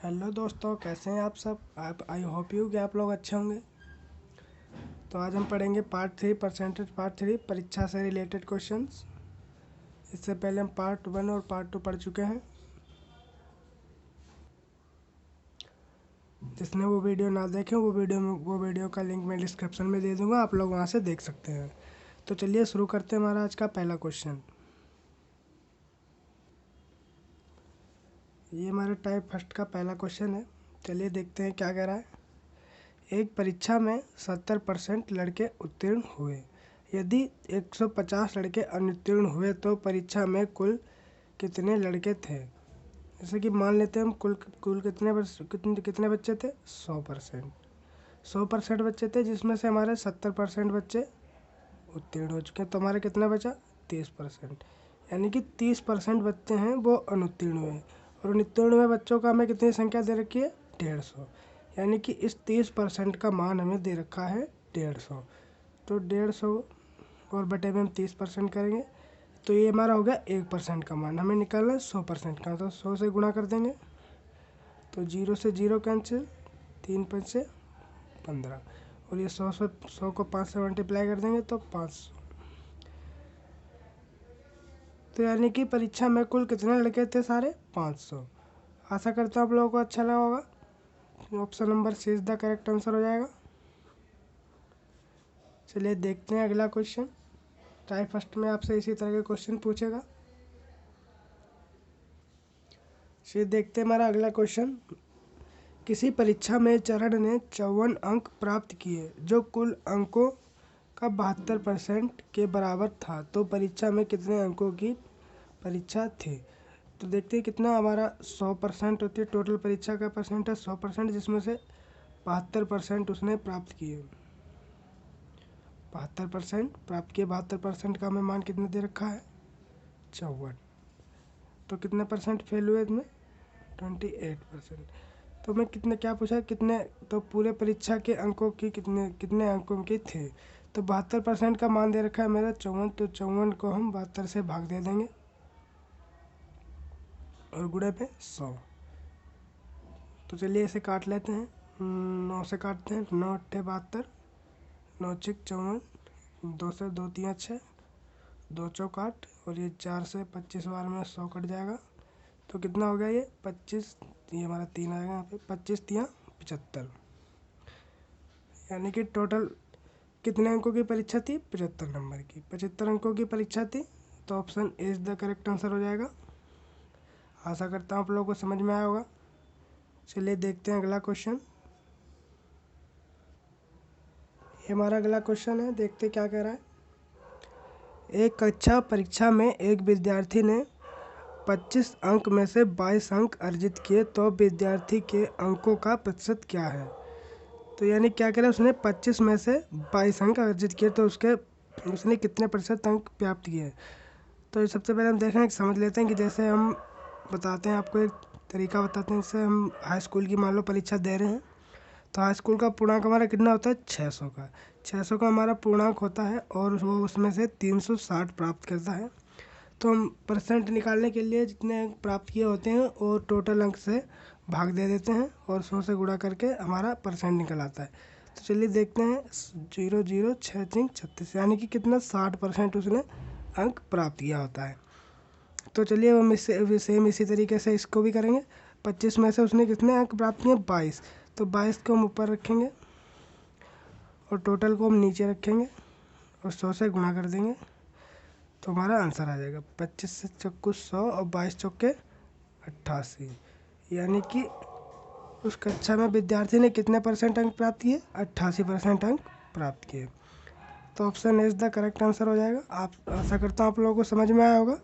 Hello दोस्तों, कैसे हैं आप सब। आप आई होप यू कि आप लोग अच्छे होंगे। तो आज हम पढ़ेंगे पार्ट 3 परसेंटेज पार्ट 3 परीक्षा से रिलेटेड क्वेश्चंस। इससे पहले हम पार्ट 1 और पार्ट 2 पढ़ चुके हैं। जिसने वो वीडियो ना देखे वो वीडियो का लिंक मैं डिस्क्रिप्शन में दे दूँगा, आप लोग वहाँ से देख सकते हैं। तो चलिए शुरू करते हैं हमारा आज का पहला क्वेश्चन। ये हमारे टाइप फर्स्ट का पहला क्वेश्चन है। चलिए देखते हैं क्या कह रहा है। एक परीक्षा में 70% लड़के उत्तीर्ण हुए। यदि 150 लड़के अनुत्तीर्ण हुए तो परीक्षा में कुल कितने लड़के थे। जैसे कि मान लेते हैं हम कुल कुल कितने बच्चे थे। 100% बच्चे थे, जिसमें से हमारे 70% बच्चे उत्तीर्ण हो चुके हैं। तो हमारे कितना बचा 30%, यानी कि 30% बच्चे हैं वो अनुत्तीर्ण हुए। और अनुत्तीर्ण हुए बच्चों का हमें कितनी संख्या दे रखी है 150, यानी कि इस 30% का मान हमें दे रखा है 150। तो 150 और बटे में हम 30% करेंगे तो ये हमारा हो गया 1% का मान। हमें निकालना है 100% का, तो 100 से गुणा कर देंगे तो 0 से 0 कैंसिल, 3 5 से 15, और ये 100 को 5 से मल्टीप्लाई कर देंगे तो 500। तो यानी कि परीक्षा में कुल कितने लड़के थे सारे 500। आशा करता हूँ आप लोगों को अच्छा लगा होगा। Option number C is the correct answer हो जाएगा। चलिए देखते हैं अगला क्वेश्चन। टाइप फर्स्ट में आपसे इसी तरह के क्वेश्चन पूछेगा। चलिए देखते हैं हमारा अगला क्वेश्चन। किसी परीक्षा में चरण ने 54 अंक प्राप्त किए जो कुल अंकों का 72% के बराबर था, तो परीक्षा में कितने अंकों की परीक्षा थी। तो देखते हैं कितना हमारा 100% होती है। टोटल परीक्षा का परसेंट है 100%, जिसमें से 72% उसने प्राप्त किए। 72% प्राप्त किए। 72% का हमें मान कितने दे रखा है 54। तो कितने परसेंट फेल हुए इसमें 28%। तो मैं कितने क्या पूछा कितने, तो पूरे परीक्षा के अंकों की कितने कितने अंकों के थे। तो 72% का मान दे रखा है मेरा 54। तो 54 को हम 72 से भाग दे देंगे और गुणे पे 100। तो चलिए इसे काट लेते हैं। 9 से काटते हैं। 9 8 72, 9 6 54, 2 से 2 3 6, 2 चौक 8, और ये 4 से 25 बार में 100 कट जाएगा। तो कितना हो गया ये 25, ये हमारा 3 आएगा यहाँ पे। 25 3 75, यानी कि टोटल कितने अंकों की परीक्षा थी 75 नंबर की। 75 अंकों की परीक्षा थी। तो option A is the correct answer हो जाएगा। आशा करता हूँ आप लोगों को समझ में आया होगा। चलिए देखते हैं अगला क्वेश्चन। ये हमारा अगला क्वेश्चन है, देखते क्या कह रहा है। एक कक्षा परीक्षा में एक विद्यार्थी ने 25 अंक में से 22 अंक अर्जित किए, तो विद्यार्थी के अंकों का प्रतिशत क्या है। तो यानी क्या कह रहा है, उसने 25 में से 22 अंक अर्जित किए, तो उसने कितने प्रतिशत अंक प्राप्त किए। तो सबसे पहले हम देखें समझ लेते हैं कि जैसे हम बताते हैं आपको एक तरीका बताते हैं। जैसे हम हाई स्कूल की मान लो परीक्षा दे रहे हैं, तो हाई स्कूल का पूर्णांक हमारा कितना होता है 600 का। 600 का हमारा पूर्णांक होता है और वो उसमें से 360 प्राप्त करता है। तो हम परसेंट निकालने के लिए जितने अंक प्राप्त किए होते हैं और टोटल अंक से भाग दे देते हैं और 100 से गुणा करके हमारा परसेंट निकल आता है। तो चलिए देखते हैं 0 0 6 3 36, यानी कि कितना 60% उसने अंक प्राप्त किया होता है। तो चलिए हम इससे सेम इसी तरीके से इसको भी करेंगे। 25 में से उसने कितने अंक प्राप्त किए 22, तो 22 को हम ऊपर रखेंगे और टोटल को हम नीचे रखेंगे और 100 से गुणा कर देंगे, तो हमारा आंसर आ जाएगा 25 से चौको 100 और 22 चौके 88, यानी कि उस कक्षा में विद्यार्थी ने कितने परसेंट अंक प्राप्त किए 88% अंक प्राप्त किए। तो option is the correct answer हो जाएगा। आप आशा करता हूँ आप लोगों को समझ में आया होगा।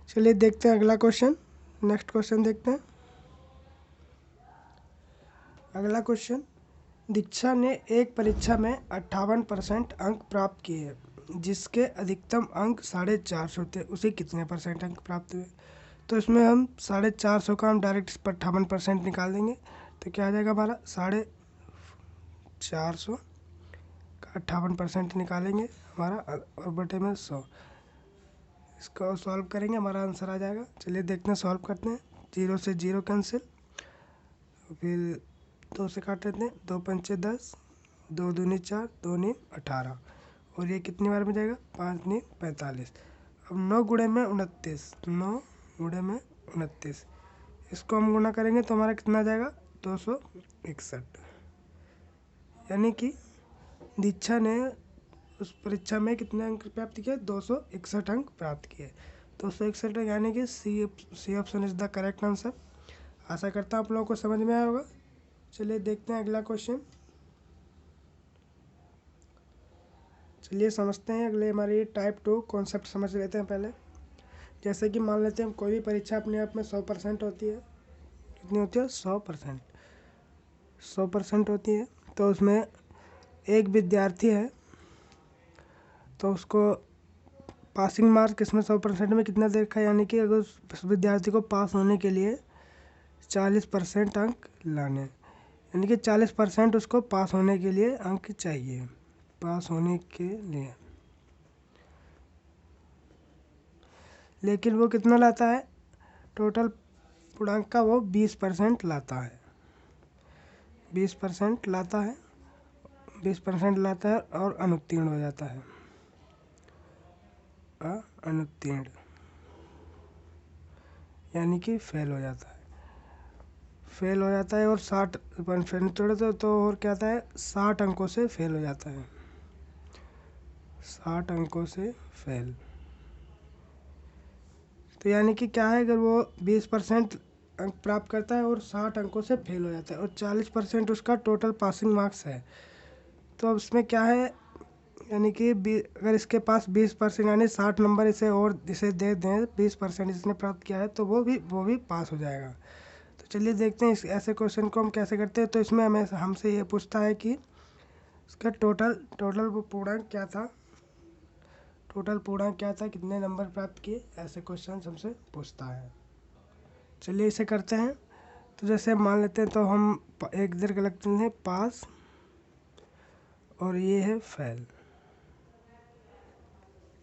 चलिए देखते हैं अगला क्वेश्चन। नेक्स्ट क्वेश्चन देखते हैं। अगला क्वेश्चन, दीक्षा ने एक परीक्षा में 58% अंक प्राप्त किए, जिसके अधिकतम अंक 450 थे। उसे कितने परसेंट अंक प्राप्त हुए। तो इसमें हम 450 का हम डायरेक्ट इस पर 58% निकाल देंगे, तो क्या आ जाएगा हमारा 450 का 58% निकालेंगे हमारा, और बटे में 100। इसको सॉल्व करेंगे हमारा आंसर आ जाएगा। चलिए देखते हैं सॉल्व करते हैं। 0 से 0 कैंसिल, फिर 2 से काट लेते हैं, 2 पंचे 10, 2 दूनी 4, 2 नी 18, और ये कितनी बार में जाएगा, 5 नी 45। अब 9 गुणे में 29, 9 गुणे में 29, इसको हम गुणा करेंगे तो हमारा कितना जाएगा, 261। यानी कि दीक्षा ने उस परीक्षा में कितने अंक प्राप्त किए, 261 अंक प्राप्त किए। 261 यानी कि C option is the correct answer. आशा करता हूँ आप लोगों को समझ में आया होगा। चलिए देखते हैं अगला क्वेश्चन। चलिए समझते हैं अगले हमारी टाइप 2 कॉन्सेप्ट समझ लेते हैं पहले। जैसे कि मान लेते हैं कोई भी परीक्षा अपने आप में 100% होती है। कितनी होती है, 100%। 100% होती है, तो उसमें एक विद्यार्थी है तो उसको पासिंग मार्क इसमें 100% में कितना दे रखा है, यानी कि अगर उस विद्यार्थी को पास होने के लिए 40% अंक लाने, यानी कि 40% उसको पास होने के लिए अंक चाहिए, पास होने के लिए। लेकिन वो कितना लाता है, टोटल पूर्णांक का वो 20% लाता है, 20% लाता है, 20% लाता है और अनुत्तीर्ण हो जाता है, अनुत्तीर्ण यानी कि फेल हो जाता है, फेल हो जाता है। और 60 तो और क्या आता है, 60 अंकों से फेल हो जाता है, 60 अंकों से फेल। तो यानी कि क्या है, अगर वो 20% अंक प्राप्त करता है और 60 अंकों से फेल हो जाता है और 40% उसका टोटल पासिंग मार्क्स है, तो अब इसमें क्या है, यानी कि अगर इसके पास 20% यानी 60 नंबर इसे दे दें, 20% इसने प्राप्त किया है, तो वो भी पास हो जाएगा। तो चलिए देखते हैं इस ऐसे क्वेश्चन को हम कैसे करते हैं। तो इसमें हमें हमसे ये पूछता है कि इसका टोटल वो पूर्णांक क्या था, टोटल पूर्णांक क्या था, कितने नंबर प्राप्त किए, ऐसे क्वेश्चन हमसे पूछता है। चलिए इसे करते हैं। तो जैसे मान लेते हैं, तो हम एक दीर्घ लिखते हैं पास और ये है फेल।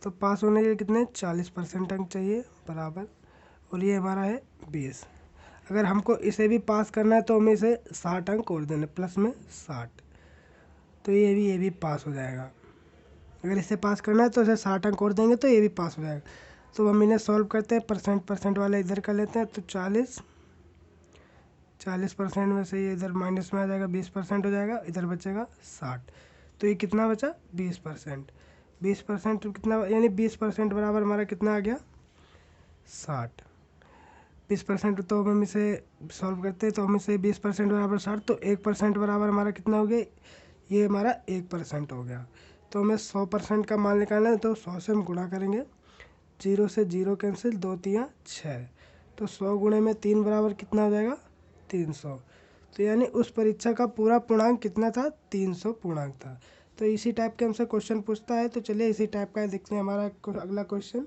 तो पास होने के लिए कितने 40% अंक चाहिए बराबर, और ये हमारा है 20। अगर हमको इसे भी पास करना है तो हमें इसे 60 अंक और देने, प्लस में 60, तो ये भी पास हो जाएगा। अगर इसे पास करना है तो इसे 60 अंक और देंगे तो ये भी पास हो जाएगा। तो हम इन्हें सॉल्व करते हैं, परसेंट वाला इधर कर लेते हैं, तो 40% में से ये इधर माइनस में आ जाएगा, 20% हो जाएगा, इधर बचेगा 60। तो ये कितना बचा, 20%। 20% कितना, यानी 20% बराबर हमारा कितना आ गया, 60। 20% तो हम इसे सॉल्व करते हैं, तो हम इसे 20% बराबर 60, तो 1% बराबर हमारा कितना हो गया, ये हमारा 1% हो गया। तो हमें 100% का मान निकालना है, तो 100 से हम गुणा करेंगे, 0 से 0 कैंसिल, 2 तियाँ 6, तो 100 गुणे में 3 बराबर कितना हो जाएगा, 300। तो यानी उस परीक्षा का पूरा पूर्णांक कितना था, 300 पूर्णांक था। तो इसी टाइप के हमसे क्वेश्चन पूछता है। तो चलिए इसी टाइप का देखते हैं हमारा अगला क्वेश्चन।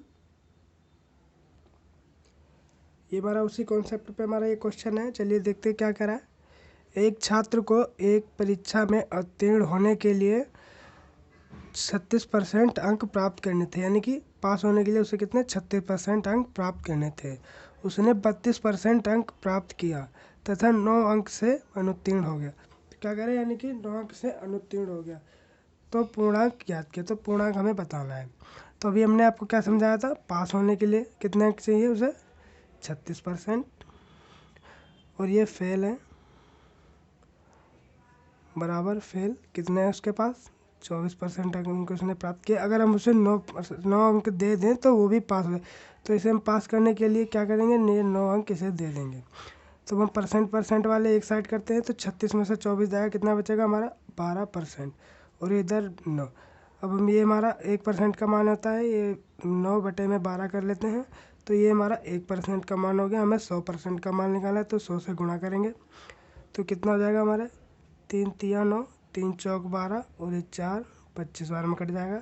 ये हमारा उसी कॉन्सेप्ट पे हमारा ये क्वेश्चन है। चलिए देखते हैं क्या कह रहा है। एक छात्र को एक परीक्षा में उत्तीर्ण होने के लिए 36% अंक प्राप्त करने थे, यानी कि पास होने के लिए उसे कितने 36% अंक प्राप्त करने थे। उसने 32% अंक प्राप्त किया तथा 9 अंक से अनुत्तीर्ण हो गया। तो क्या करें, यानी कि 9 अंक से अनुत्तीर्ण हो गया, तो पूर्णांक ज्ञात किया। तो पूर्णांक हमें बताना है। तो अभी हमने आपको क्या समझाया था, पास होने के लिए कितने अंक चाहिए उसे, 36%, और ये फेल है बराबर फेल कितने हैं उसके पास, 24% अंक उसने प्राप्त किए। अगर हम उसे 9 अंक दे दें तो वो भी पास हो, तो इसे हम पास करने के लिए क्या करेंगे, 9 अंक इसे दे देंगे। तो हम परसेंट वाले एक साइड करते हैं, तो 36 में से 24 जाएगा, कितना बचेगा हमारा 12%, और इधर 9। अब हम ये हमारा 1% का मान होता है, ये 9/12 कर लेते हैं, तो ये हमारा 1% का मान हो गया। हमें 100% का मान निकाला है, तो 100 से गुणा करेंगे, तो कितना हो जाएगा हमारे 3 तिया 9, 3 चौक 12, और ये 4, 25 बार में कट जाएगा,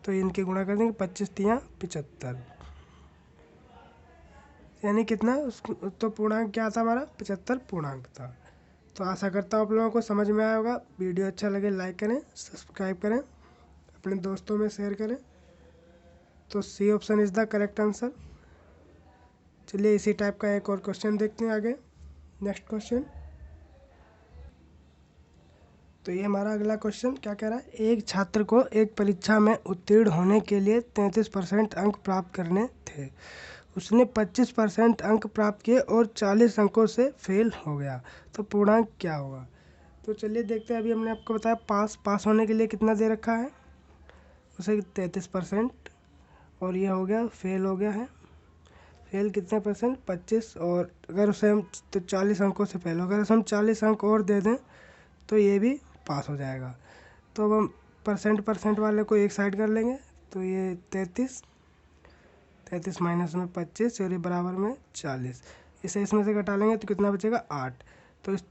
तो इनके गुणा कर देंगे, 25 तिया 75, यानी कितना तो पूर्णांक क्या था हमारा, 75 पूर्णांक था। तो आशा करता हूँ आप लोगों को समझ में आया होगा। वीडियो अच्छा लगे लाइक करें, सब्सक्राइब करें, अपने दोस्तों में शेयर करें। तो C option is the correct answer. चलिए इसी टाइप का एक और क्वेश्चन देखते हैं आगे। Next question. तो ये हमारा अगला क्वेश्चन क्या कह रहा है, एक छात्र को एक परीक्षा में उत्तीर्ण होने के लिए 33% अंक प्राप्त करने थे। उसने 25% अंक प्राप्त किए और 40 अंकों से फेल हो गया, तो पूर्णांक क्या होगा। तो चलिए देखते हैं। अभी हमने आपको बताया पास होने के लिए कितना दे रखा है, उसे 33%, और ये हो गया फेल हो गया है। फेल कितने परसेंट, 25, और अगर उसे हम तो 40 अंकों से फेल, अगर हम 40 अंक और दे दें तो ये भी पास हो जाएगा। तो अब हम परसेंट वाले को एक साइड कर लेंगे, तो ये 33 माइनस में 25 और ये बराबर में 40, इसे इसमें से घटा लेंगे तो कितना बचेगा, 8। तो इस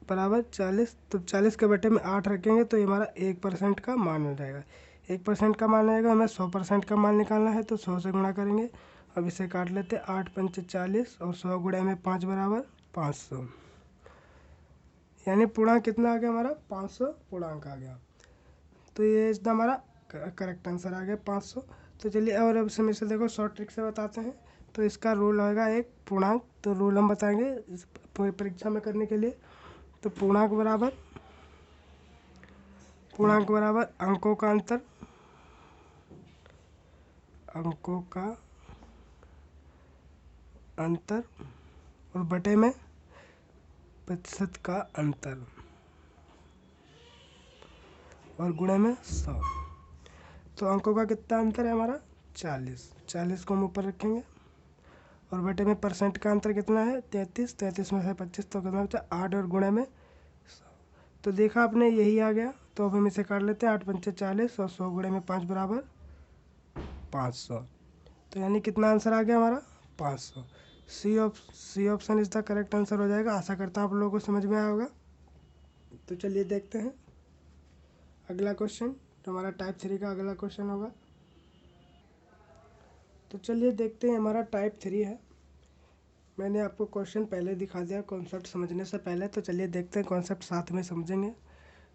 बराबर 40, तो 40 के बटे में 8 रखेंगे तो ये हमारा 1% का मान हो जाएगा। 1% का मान आएगा, हमें 100% का मान निकालना है तो 100 से गुणा करेंगे। अब इसे काट लेते, 8 पंचे 40 और 100 गुणा में 5 बराबर 500, यानी पूर्णांक कितना आ गया हमारा, 500 पूर्णांक आ गया। तो ये इसका हमारा करेक्ट आंसर आ गया 500। तो चलिए और अब इसमें से देखो शॉर्ट ट्रिक से बताते हैं। तो इसका रूल होगा एक पूर्णांक, तो रूल हम बताएंगे इस परीक्षा में करने के लिए। तो पूर्णांक बराबर अंकों का अंतर, और बटे में प्रतिशत का अंतर, और गुणे में 100। तो अंकों का कितना अंतर है हमारा, 40 को हम ऊपर रखेंगे, और बटे में परसेंट का अंतर कितना है, 33 में से 25 तो कितना बचा, 8, और गुणे में 100। तो देखा आपने, यही आ गया। तो अब हम इसे काट लेते हैं, 8 पंचे 40 और 100 गुणे में 5 बराबर 500। तो यानी कितना आंसर आ गया हमारा, 500। C option is the correct answer हो जाएगा। आशा करता हूँ आप लोगों को समझ में आया होगा। तो चलिए देखते हैं अगला क्वेश्चन, तो हमारा टाइप 3 का अगला क्वेश्चन होगा। तो चलिए देखते हैं, हमारा टाइप 3 है। मैंने आपको क्वेश्चन पहले दिखा दिया कॉन्सेप्ट समझने से पहले, तो चलिए देखते हैं कॉन्सेप्ट साथ में समझेंगे।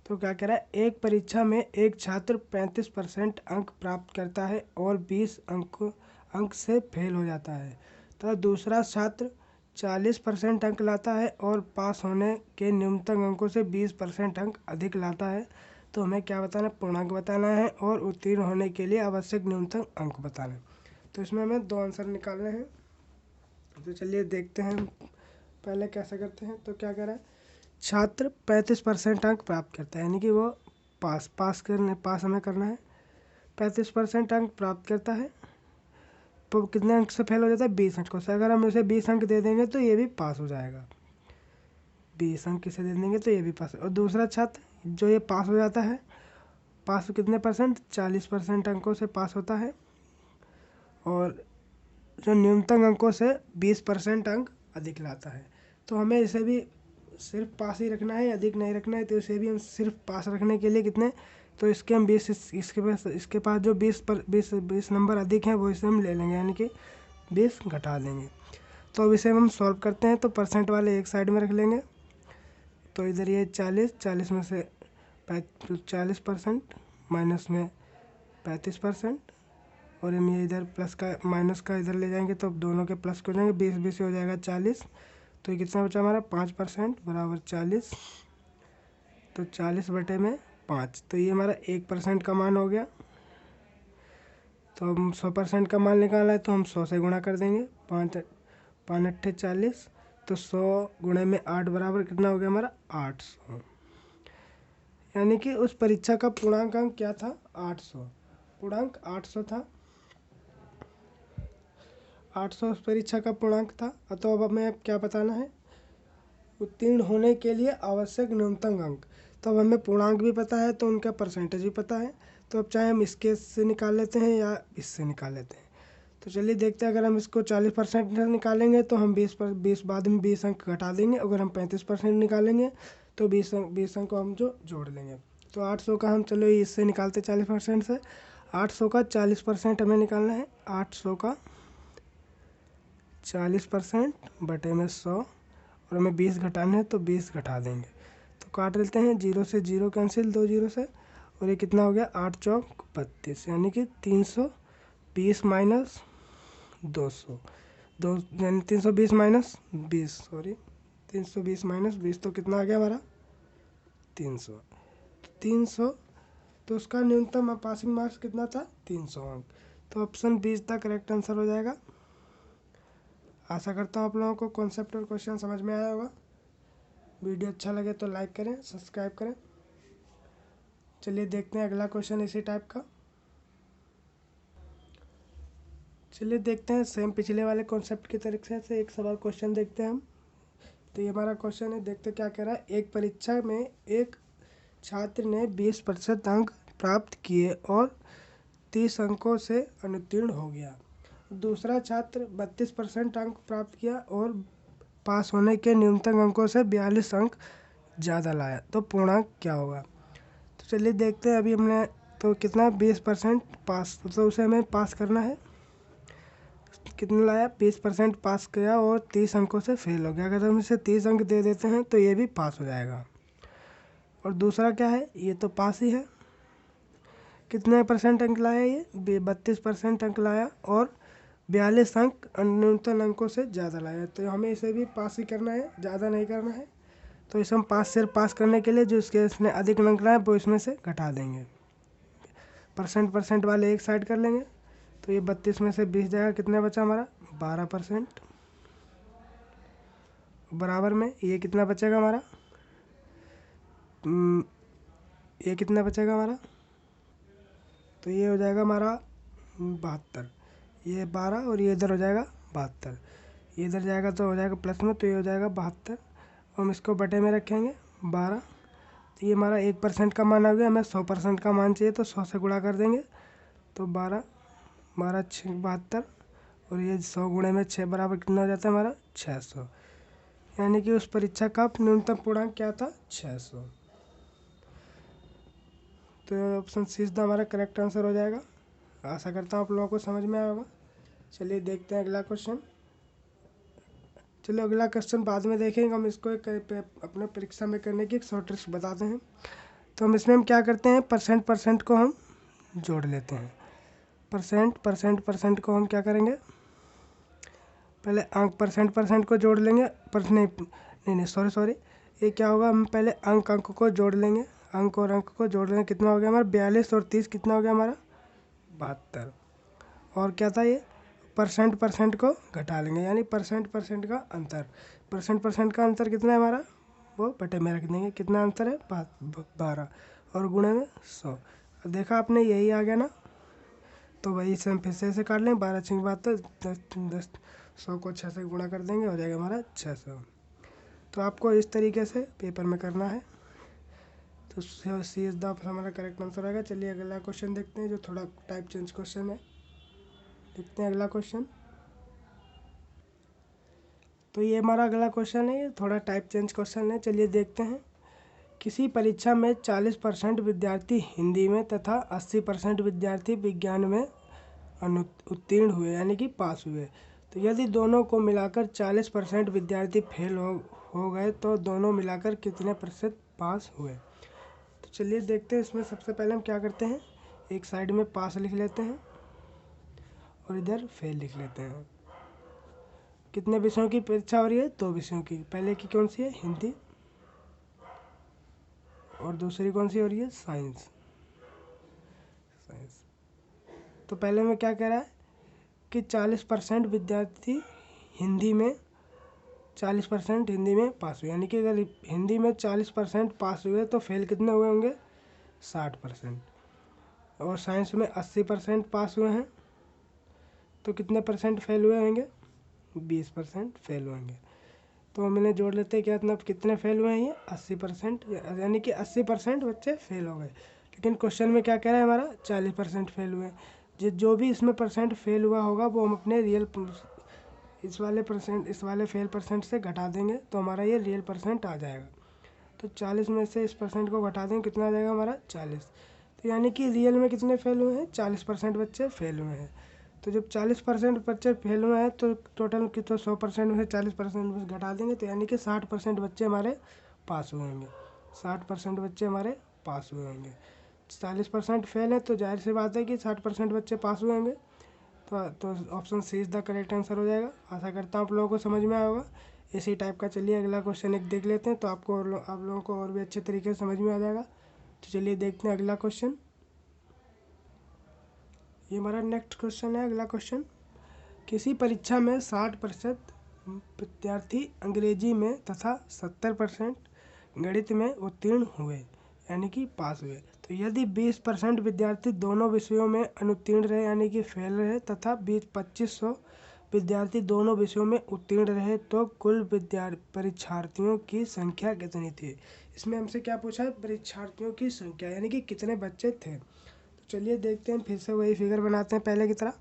तो क्या कह रहा है, एक परीक्षा में एक छात्र 35% अंक प्राप्त करता है और 20 अंक से फेल हो जाता है, तो दूसरा छात्र 40% अंक लाता है और पास होने के न्यूनतम अंकों से 20% अंक अधिक लाता है। तो हमें क्या बताना है, पूर्णांक बताना है और उत्तीर्ण होने के लिए आवश्यक न्यूनतम अंक बताना है। तो इसमें हमें 2 आंसर निकालने हैं। तो चलिए देखते हैं पहले कैसे करते हैं। तो क्या कह रहा है, छात्र 35% अंक प्राप्त करता है, यानी कि वो पास हमें करना है। 35% अंक प्राप्त करता है, तो कितने अंक से फेल हो जाता है, 20 अंकों से। अगर हम इसे 20 अंक दे देंगे तो ये भी पास हो जाएगा, 20 अंक इसे दे देंगे तो ये भी पास। और दूसरा छात्र जो ये पास हो जाता है, पास कितने परसेंट, 40% अंकों से पास होता है, और जो न्यूनतम अंकों से 20% अंक अधिक लाता है। तो हमें इसे भी सिर्फ पास ही रखना है, अधिक नहीं रखना है। तो इसे भी हम सिर्फ पास रखने के लिए कितने, तो इसके हम 20, इसके पास जो 20 नंबर अधिक हैं वो इसे हम ले लेंगे, यानी कि 20 घटा देंगे। तो अब इसे हम सॉल्व करते हैं। तो परसेंट वाले एक साइड में रख लेंगे, तो इधर ये 40 में से 40% माइनस में 35%, और हम ये इधर प्लस का माइनस का इधर ले जाएंगे तो दोनों के प्लस हो जाएंगे, 20 हो जाएगा 40। तो ये कितना बचा हमारा, 5% बराबर 40, तो 40 बटे में 5, तो ये हमारा 1% का मान हो गया। तो हम 100% का मान निकालना है, तो हम 100 से गुणा कर देंगे, 5 अट्ठे 40, तो 100 गुणे में 8 बराबर कितना हो गया हमारा, 800। यानी कि उस परीक्षा का पूर्णांक अंक क्या था, 800, पूर्णांक 800 था। 800 उस परीक्षा का पूर्णांक था। तो अब हमें क्या बताना है, उत्तीर्ण होने के लिए आवश्यक न्यूनतम अंक। तो अब हमें पूर्णांक भी पता है तो उनका परसेंटेज भी पता है। तो अब चाहे हम इसके से निकाल लेते हैं या इससे निकाल लेते हैं। तो चलिए देखते हैं, अगर हम इसको 40% निकालेंगे तो हम 20 बाद में 20 अंक घटा देंगे। अगर हम 35% निकालेंगे तो 20 अंक को हम जो जोड़ लेंगे। तो 800 का हम चलो इससे निकालते 40% से, 800 का 40% हमें निकालना है। 800 का 40% बटे में 100, और हमें 20 घटाना है तो 20 घटा देंगे। तो काट लेते हैं, 0 से 0 कैंसिल, 2 0 से, और ये कितना हो गया, 8 चौक 32, यानी कि 320 माइनस 200, यानी 320 माइनस 20, सॉरी 320 माइनस 20, तो कितना आ गया हमारा, 300। 300, तो उसका न्यूनतम पासिंग मार्क्स कितना था? 300 अंक। तो option B is the correct answer हो जाएगा। आशा करता हूँ आप लोगों को कॉन्सेप्ट और क्वेश्चन समझ में आया होगा। वीडियो अच्छा लगे तो लाइक करें, सब्सक्राइब करें। चलिए देखते हैं अगला क्वेश्चन इसी टाइप का। चलिए देखते हैं सेम पिछले वाले कॉन्सेप्ट की तरीके से एक सवाल क्वेश्चन देखते हैं हम। तो ये हमारा क्वेश्चन है, देखते क्या कह रहा है। एक परीक्षा में एक छात्र ने 20% अंक प्राप्त किए और 30 अंकों से अनुत्तीर्ण हो गया। दूसरा छात्र 32% अंक प्राप्त किया और पास होने के न्यूनतम अंकों से 42 अंक ज़्यादा लाया, तो पूर्णांक क्या होगा? तो चलिए देखते हैं। अभी हमने तो कितना 20% पास, तो उसे हमें पास करना है। कितना लाया? 20% पास किया और 30 अंकों से फेल हो गया। अगर हम इसे 30 अंक दे देते हैं तो ये भी पास हो जाएगा। और दूसरा क्या है? ये तो पास ही है। कितने परसेंट अंक लाया? ये 32% अंक लाया और 42 अंक न्यूनतम अंकों से ज़्यादा लाया। तो हमें इसे भी पास ही करना है, ज़्यादा नहीं करना है। तो इसे हम सिर्फ पास करने के लिए जो इसने अधिक अंक लाए वो इसमें से घटा देंगे। परसेंट वाले एक साइड कर लेंगे। तो ये 32 में से 20 जाएगा, कितना बचा हमारा? 12%। बराबर में ये कितना बचेगा हमारा? ये कितना बचेगा हमारा? तो ये हो जाएगा हमारा 72। ये 12 और ये इधर हो जाएगा 72। ये इधर जाएगा तो हो जाएगा प्लस में, तो ये हो जाएगा 72। हम इसको बटे में रखेंगे 12। तो ये हमारा 1% का मान आ गया। हमें 100% का मान चाहिए, तो 100 से गुणा कर देंगे। तो 12 6 72 और ये 100 गुणे में 6 बराबर कितना हो जाता है हमारा? 600। यानी कि उस परीक्षा का न्यूनतम पूर्णांक क्या था? 600। तो ऑप्शन सी इज द हमारा करेक्ट आंसर हो जाएगा। आशा करता हूँ आप लोगों को समझ में आया होगा। चलिए देखते हैं अगला क्वेश्चन। चलो अगला क्वेश्चन बाद में देखेंगे, हम इसको अपने परीक्षा में करने की एक शॉर्ट ट्रिक्स बताते हैं। तो हम इसमें क्या करते हैं, परसेंट को हम जोड़ लेते हैं। परसेंट को हम क्या करेंगे, पहले अंक परसेंट को जोड़ लेंगे। नहीं सॉरी, ये क्या होगा, हम पहले अंक को जोड़ लेंगे। अंक और अंक को जोड़ लेंगे। कितना हो गया हमारा? 42 और 30 कितना हो गया हमारा? 72। और क्या था ये? परसेंट को घटा लेंगे, यानी परसेंट का अंतर। परसेंट का अंतर कितना है हमारा? वो बटे में रख देंगे। कितना अंतर है? 12 और गुणे में 100। देखा आपने, यही आ गया ना। तो वही इसे हम फिर से काट लें। 12 6 72, 10 100 को 6 से गुणा कर देंगे, हो जाएगा हमारा 600। तो आपको इस तरीके से पेपर में करना है। तो सी इज द हमारा करेक्ट आंसर आएगा। चलिए अगला क्वेश्चन देखते हैं, जो थोड़ा टाइप चेंज क्वेश्चन है। देखते हैं अगला क्वेश्चन। तो ये हमारा अगला क्वेश्चन है, ये थोड़ा टाइप चेंज क्वेश्चन है। चलिए देखते हैं। किसी परीक्षा में 40% विद्यार्थी हिंदी में तथा 80% विद्यार्थी विज्ञान में उत्तीर्ण हुए, यानी कि पास हुए। तो यदि दोनों को मिलाकर 40% विद्यार्थी फेल हो गए तो दोनों मिलाकर कितने प्रतिशत पास हुए? तो चलिए देखते हैं। इसमें सबसे पहले हम क्या करते हैं, एक साइड में पास लिख लेते हैं और इधर फेल लिख लेते हैं। कितने विषयों की परीक्षा हो रही है? 2 विषयों की। पहले की कौन सी है? हिंदी। और दूसरी कौन सी हो रही है? साइंस। तो पहले में क्या कह रहा है कि 40% विद्यार्थी हिंदी में 40% हिंदी में पास हुए, यानी कि अगर हिंदी में 40% पास हुए तो फेल कितने हुए होंगे? 60%। और साइंस में 80% पास हुए हैं तो कितने परसेंट फेल हुए होंगे? 20% फेल होंगे। तो हम इन्हें जोड़ लेते हैं। क्या मतलब कितने फेल हुए हैं? ये 80%, यानी कि 80% बच्चे फेल हो गए। लेकिन क्वेश्चन में क्या कह रहा है हमारा? 40% फेल हुए। जो भी इसमें परसेंट फेल हुआ होगा वो हम अपने रियल इस वाले फेल परसेंट से घटा देंगे, तो हमारा ये रियल परसेंट आ जाएगा। तो 40 में से इस परसेंट को घटा देंगे, कितना आ जाएगा हमारा? 40। तो यानी कि रियल में कितने फेल हुए हैं? 40% बच्चे फेल हुए हैं। तो जब 40% बच्चे फेल हुए हैं तो टोटल की तो 100% में से 40% में घटा देंगे, तो यानी कि 60% बच्चे हमारे पास हुए होंगे। 60% बच्चे हमारे पास हुए होंगे। 40% फेल है तो जाहिर सी बात है कि 60% बच्चे पास हुए होंगे। तो option C is the correct answer हो जाएगा। आशा करता हूँ आप लोगों को समझ में आया होगा। इसी टाइप का चलिए अगला क्वेश्चन एक देख लेते हैं, तो आप लोगों को और भी अच्छे तरीके से समझ में आ जाएगा। तो चलिए देखते हैं अगला क्वेश्चन। ये हमारा नेक्स्ट क्वेश्चन है। अगला क्वेश्चन, किसी परीक्षा में 60% विद्यार्थी अंग्रेजी में तथा 70% गणित में उत्तीर्ण हुए, यानी कि पास हुए। तो यदि 20% विद्यार्थी दोनों विषयों में अनुत्तीर्ण रहे, यानी कि फेल रहे, तथा 2500 विद्यार्थी दोनों विषयों में उत्तीर्ण रहे, तो कुल परीक्षार्थियों की संख्या कितनी थी। इसमें हमसे क्या पूछा है, परीक्षार्थियों की संख्या, यानी कि कितने बच्चे थे। तो चलिए देखते हैं, फिर से वही फिगर बनाते हैं पहले की तरह।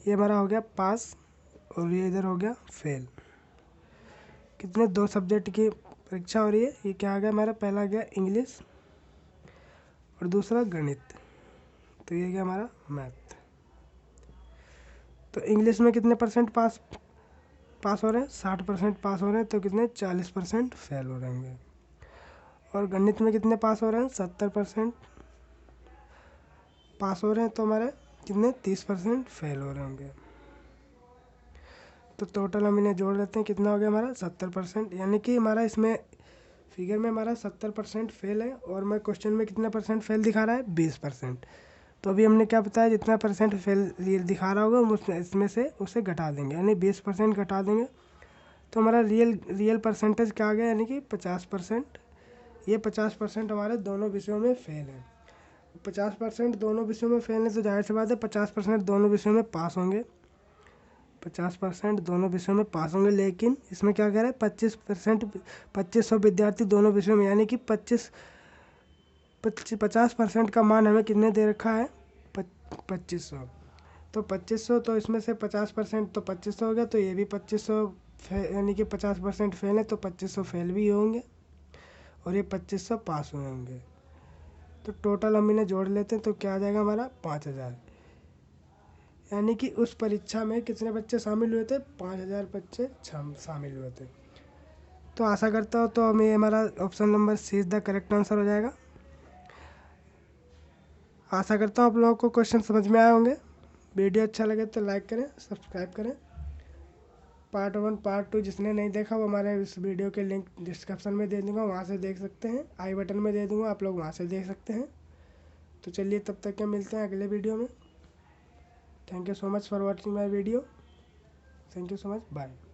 ये हमारा हो गया पास और ये इधर हो गया फेल। कितने, 2 सब्जेक्ट की परीक्षा हो रही है। ये क्या आ गया हमारा, पहला गया इंग्लिश और दूसरा गणित। तो ये गया हमारा मैथ। तो इंग्लिश में कितने परसेंट पास हो रहे हैं, 60% पास हो रहे हैं। तो कितने, 40% फेल हो रहे हैं। और गणित में कितने पास हो रहे हैं, 70% पास हो रहे हैं। तो हमारे कितने, 30% फेल हो रहे होंगे। तो टोटल हम इन्हें जोड़ लेते हैं, कितना हो गया हमारा 70%, यानी कि हमारा इसमें फिगर में हमारा 70% फेल है और मैं क्वेश्चन में कितना परसेंट फेल दिखा रहा है, 20%। तो अभी हमने क्या बताया, जितना परसेंट फेल दिखा रहा होगा हम इसमें से उसे घटा देंगे, यानी 20% घटा देंगे। तो हमारा रियल परसेंटेज क्या आ गया, यानी कि 50%। ये 50% हमारे दोनों विषयों में फेल है। 50% दोनों विषयों में फेल है, तो जाहिर सी बात है 50% दोनों विषयों में पास होंगे। 50% दोनों विषयों में पास होंगे, लेकिन इसमें क्या कह रहा है, 2500 विद्यार्थी दोनों विषयों में, यानी कि 50% का मान हमें कितने दे रखा है, 2500। तो 2500, तो इसमें से 50% तो 2500 हो गया। तो ये भी 2500 यानी कि 50% फेल है, तो 2500 फेल भी होंगे और ये 2500 पास हुए होंगे। तो टोटल हम इन्हें जोड़ लेते हैं, तो क्या आ जाएगा हमारा 5000। यानी कि उस परीक्षा में कितने बच्चे शामिल हुए थे, 5000 बच्चे शामिल हुए थे। तो आशा करता हूँ तो हमें हमारा option number C is the correct answer हो जाएगा। आशा करता हूँ आप लोगों को क्वेश्चन समझ में आए होंगे। वीडियो अच्छा लगे तो लाइक करें, सब्सक्राइब करें। पार्ट 1 पार्ट 2 जिसने नहीं देखा वो हमारे इस वीडियो के लिंक डिस्क्रिप्शन में दे दूँगा, वहाँ से देख सकते हैं। आई बटन में दे दूँगा, आप लोग वहाँ से देख सकते हैं। तो चलिए तब तक के मिलते हैं अगले वीडियो में। Thank you so much for watching my video. Thank you so much, bye.